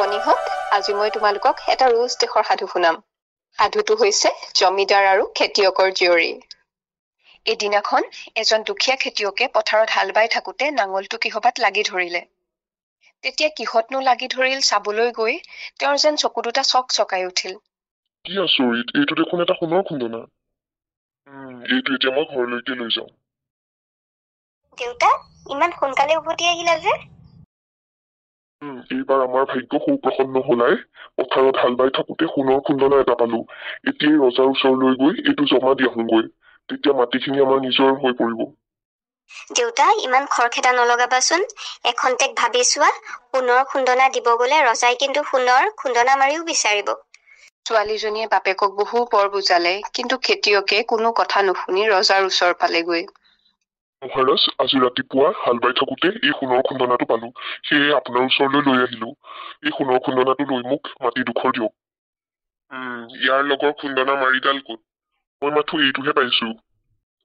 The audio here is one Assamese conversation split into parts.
টোপনিহঁত আজি মই তোমালোকক এটা ৰোজ দেশৰ সাধু শুনাম। সাধুটো হৈছে জমিদাৰ আৰু খেতিয়কৰ জীয়ৰী। এদিনাখন এজন দুখীয়া খেতিয়কে পথাৰত হাল বাই থাকোতে নাঙলটো কিহবাত লাগি ধৰিলে। তেতিয়া কিহতনো লাগি ধৰিল চাবলৈ গৈ তেওঁৰ যেন চকু দুটা চকচকাই উঠিল। কি আচৰিত, এইটো দেখোন এটা সোণৰ খুন্দনা। এইটো এতিয়া মই ঘৰলৈকে লৈ যাওঁ। দেউতা, ইমান সোনকালে উভতি আহিলা যে? এইবাৰ আমাৰ ভাগ্য সুপ্ৰসন্ন হলাই পথাৰত হাল বাই থাকোতে সোণৰ খুন্দনা এটা পালো। এতিয়াই ৰজাৰ ওচৰলৈ গৈ এইটো জমা দি আহোঁগৈ, তেতিয়া মাটিখিনি আমাৰ নিজৰ হৈ পৰিব। দেউতা, ইমান খৰখেদা নলগাবাচোন। এখন্তেক ভাবি চোৱা, সোণৰ খুন্দনা দিব গলে ৰজাই কিন্তু সোণৰ খুন্দনা মাৰিও বিচাৰিব। ছোৱালীজনীয়ে বাপেকক বহু পৰ বুজালে, কিন্তু খেতিয়কে কোনো কথা নুশুনি ৰজাৰ ওচৰ পালেগৈ। মহাৰাজ, আজি ৰাতিপুৱা হাল বাই থাকোতে এই সোণৰ খুন্দনাটো পালো, সেয়ে আপোনাৰ ওচৰলৈ লৈ আহিলো। এই সোণৰ খুন্দনাটো লৈ মোক মাটি ডোখৰ দিয়ক। ইয়াৰ লগৰ খুন্দনা মাৰিডাল ক'ত? মই মাথো এইটোহে পাইছো।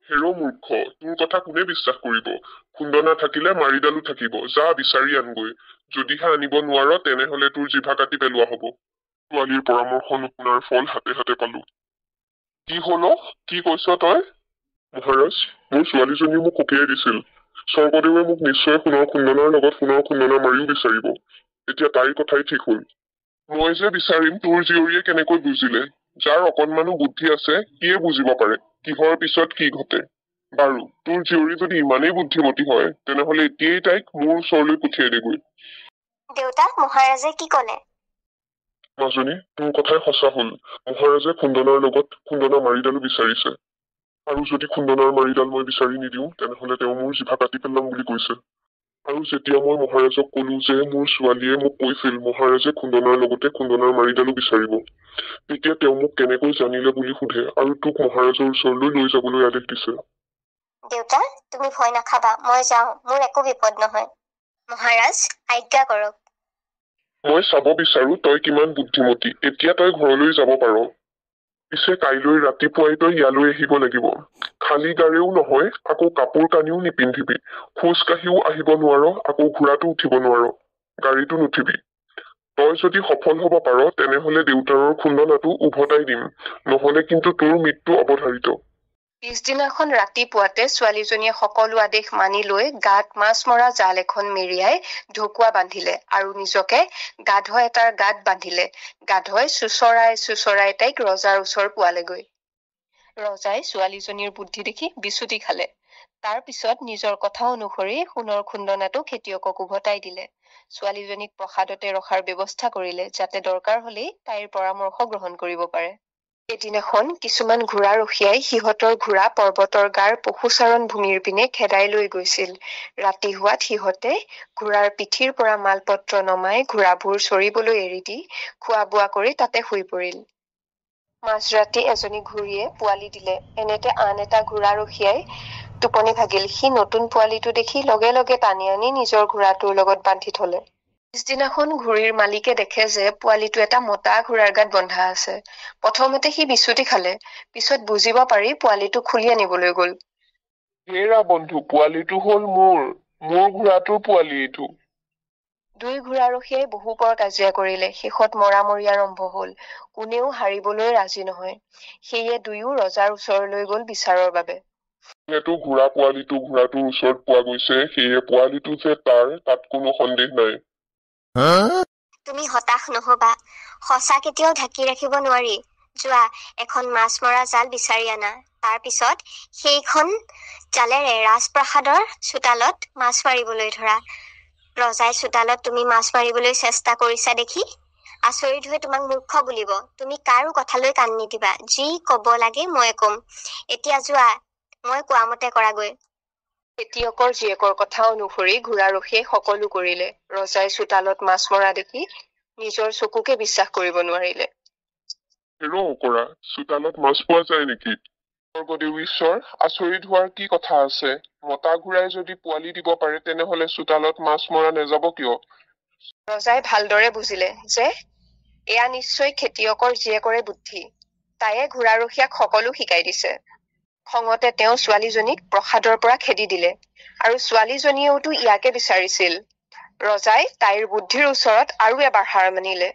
হেৰ মূৰ্খ, তোৰ কথা কোনে বিশ্বাস কৰিব? খুন্দনা থাকিলে মাৰিডালো থাকিব, যা বিচাৰি আনগৈ। যদিহে আনিব নোৱাৰ তেনেহলে তোৰ জিভা কাটি পেলোৱা হব। ছোৱালীৰ পৰামৰ্শ নুশুনাৰ ফল হাতে হাতে পালো। কি হল? কি কৈছ তই? মহাৰাজ, মোৰ ছোৱালীজনীয়ে মোক ককিয়াই দিছিল। স্বৰ্গদেৱে মোক নিশ্চয় সোণৰ খুন্দনাৰ লগত সোণৰ খুন্দনা মাৰিও বিচাৰিব। এতিয়া তাইৰ কথাই ঠিক হল। মই যে বিচাৰিম তোৰ জীয়ৰীয়ে কেনেকৈ বুজিলে? যাৰ অকণমানো বুদ্ধি আছে সিয়ে বুজিব পাৰে কিহৰ পিছত কি ঘটে। বাৰু, তোৰ জীয়ৰী যদি ইমানেই বুদ্ধিমতী হয় তেনেহলে এতিয়াই তাইক মোৰ ওচৰলৈ পঠিয়াই দেগৈ। দেউতা, মহাৰাজে কি কলে? মাজনী, তোৰ কথাই সঁচা হল। মহাৰাজে খুন্দনাৰ লগত খুন্দনা মাৰিডালো বিচাৰিছে। আৰু যদি খুন্দনাৰ মাৰিডাল মই বিচাৰি নিদিওঁ তেনেহলে তেওঁ মোৰ জিভা কাটি পেলাম বুলি কৈছে। আৰু যেতিয়া মই মহাৰাজক কলো যে মোৰ ছোৱালীয়ে মোক কৈছিল মহাৰাজে খুন্দনাৰ লগতে খুন্দনাৰ মাৰিডালো বিচাৰিব, তেতিয়া তেওঁ মোক কেনেকৈ জানিলে বুলি সোধে আৰু তোক মহাৰাজৰ ওচৰলৈ লৈ যাবলৈ আদেশ দিছে। দেউতা, তুমি ভয় নাখাবা, মই যাওঁ, মোৰ একো বিপদ নহয়। মহাৰাজ, আজ্ঞা কৰক। মই চাব বিচাৰো তই কিমান বুদ্ধিমতী। এতিয়া তই ঘৰলৈ যাব পাৰ। পিছে কাইলৈ ৰাতিপুৱাই তই ইয়ালৈ আহিব লাগিব। খালী গাৰেও নহয়, আকৌ কাপোৰ কানিও নিপিন্ধিবি। খোজ কাঢ়িও আহিব নোৱাৰ, আকৌ ঘোঁৰাটো উঠিব নোৱাৰ, গাড়ীটো নুঠিবি। তই যদি সফল হব পাৰ তেনেহলে দেউতাৰৰ খুন্দনাটো উভতাই দিম, নহলে কিন্তু তোৰ মৃত্যু অৱধাৰিত। পিছদিনাখন ৰাতিপুৱাতে ছোৱালীজনীয়ে সকলো আদেশ মানি লৈ গাত মাছ মৰা জাল এখন মেৰিয়াই ঢকুৱা বান্ধিলে আৰু নিজকে গাধ এটাৰ গাত বান্ধিলে। গাধই চুচৰাই তাইক ৰজাৰ ওচৰ পোৱালেগৈ। ৰজাই ছোৱালীজনীৰ বুদ্ধি দেখি বিচুতি খালে। তাৰ পিছত নিজৰ কথা অনুসৰি সোণৰ খুন্দনাটো খেতিয়কক উভতাই দিলে। ছোৱালীজনীক প্ৰসাদতে ৰখাৰ ব্যৱস্থা কৰিলে, যাতে দৰকাৰ হলেই তাইৰ পৰামৰ্শ গ্ৰহণ কৰিব পাৰে। এদিনাখন কিছুমান ঘোঁৰা ৰখীয়াই সিহঁতৰ ঘোঁৰা পৰ্বতৰ গাৰ পশুচাৰণ ভূমিৰ পিনে খেদাই লৈ গৈছিল। ৰাতি হোৱাত সিহঁতে ঘোঁৰাৰ পিঠিৰ পৰা মালপত্ৰ নমাই ঘোঁৰাবোৰ চৰিবলৈ এৰি দি খোৱা বোৱা কৰি তাতে শুই পৰিল। মাজৰাতি এজনী ঘূৰিয়ে পোৱালি দিলে। এনেতে আন এটা ঘোঁৰা ৰখীয়াই টোপনি ভাগিল। সি নতুন পোৱালিটো দেখি লগে লগে টানি আনি নিজৰ ঘোঁৰাটোৰ লগত বান্ধি থলে। পিছদিনাখন ঘূৰিৰ মালিকে দেখে যে পোৱালিটো এটা মতা ঘোঁৰাৰ গাত বন্ধা আছে। প্ৰথমতে সি বিচুতি খালে, পিছত বুজিব পাৰি পোৱালিটো খুলি আনিবলৈ গল। হেৰা বন্ধু, পোৱালিটো হল মোৰ ঘোঁৰাটোৰ পোৱালি এইটো। দুই ঘোঁৰাৰখীয়াই বহু পৰ কাজিয়া কৰিলে। শেষত মৰামৰি আৰম্ভ হল। কোনেও হাৰিবলৈ ৰাজি নহয়। সেয়ে দুয়ো ৰজাৰ ওচৰলৈ গল বিচাৰৰ বাবে। যিহেতু ঘোঁৰা পোৱালিটো ঘোঁৰাটোৰ ওচৰত পোৱা গৈছে, সেয়ে পোৱালিটো যে তাত কোনো সন্দেহ নাই। তুমি হতাশ নহবা, সঁচা কেতিয়াও ঢাকি ৰাখিব নোৱাৰি। যোৱা, এখন মাছ মৰা জাল বিচাৰি আনা। তাৰ পিছত সেইখন জালেৰে ৰাজপ্ৰাসাদৰ চোতালত মাছ মাৰিবলৈ ধৰা। ৰজাই চোতালত তুমি মাছ মাৰিবলৈ চেষ্টা কৰিছা দেখি আচৰিত হৈ তোমাক মূৰ্খ বুলিব। তুমি কাৰো কথালৈ কাণ নিদিবা, যি কব লাগে মই কম। এতিয়া যোৱা, মই কোৱা মতে কৰাগৈ। খেতিয়কৰ জীয়েকৰ কথা অনুসৰি ঘোঁৰাৰখীয়ে সকলো কৰিলে। ৰজাই চোতালত মাছ মৰা দেখি নিজৰ চকুকে বিশ্বাস কৰিব নোৱাৰিলে। কৰা, চোতালত মাছ পোৱা যায় নেকি? স্বৰ্গদেউ ঈশ্বৰ, আচৰিত হোৱাৰ কি কথা আছে? মতা ঘোঁৰাই যদি পোৱালি দিব পাৰে তেনেহলে চোতালত মাছ মৰা নেযাব কিয়? ৰজাই ভালদৰে বুজিলে যে এয়া নিশ্চয় খেতিয়কৰ জীয়েকৰে বুদ্ধি। তাইয়ে ঘোঁৰাৰখীয়াক সকলো শিকাই দিছে। খঙতে তেওঁ ছোৱালীজনীক প্ৰসাদৰ পৰা খেদি দিলে। আৰু ছোৱালীজনীয়েওতো ইয়াকে বিচাৰিছিল। ৰজাই তাইৰ বুদ্ধিৰ ওচৰত আৰু এবাৰ হাৰ মানিলে।